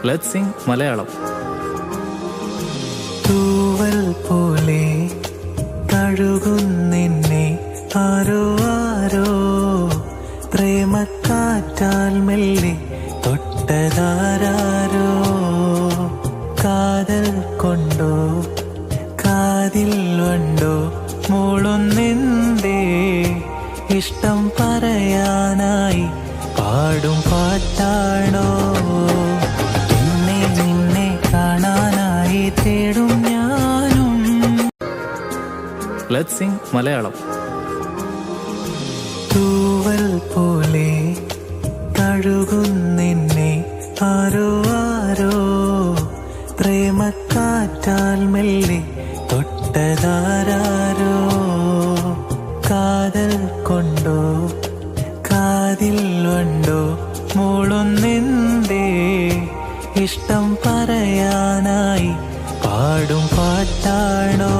Let's Singh Malayalam. തൂവൽ പോലെ തഴുകുന്നിന്നെ ആരോ ആരോ പ്രേമക്കാറ്റാൽ മെല്ലെ തൊട്ടതാരോ. കാതൽ കൊണ്ടോ കാതിൽ വണ്ടോ മൂളുന്നെന്തേ ഇഷ്ടം പറയാനായി പാടും പാട്ടാണോ. നിന്നെ കാണാനായി തേടും ഞാനും. ലെറ്റ്സ് സിംഗ് മലയാളം. തൂവൽ പോലെ തഴുകുന്നിന്നെ ആരോ ആരോ പ്രേമക്കാറ്റാൽ മെല്ലെ തൊട്ടതാരോ. കാതൽ കൊണ്ടോ കാതിൽ വണ്ടോ മൂളുന്നെന്തേ ഇഷ്ടം പറയാനായി പാടും പാട്ടാണോ.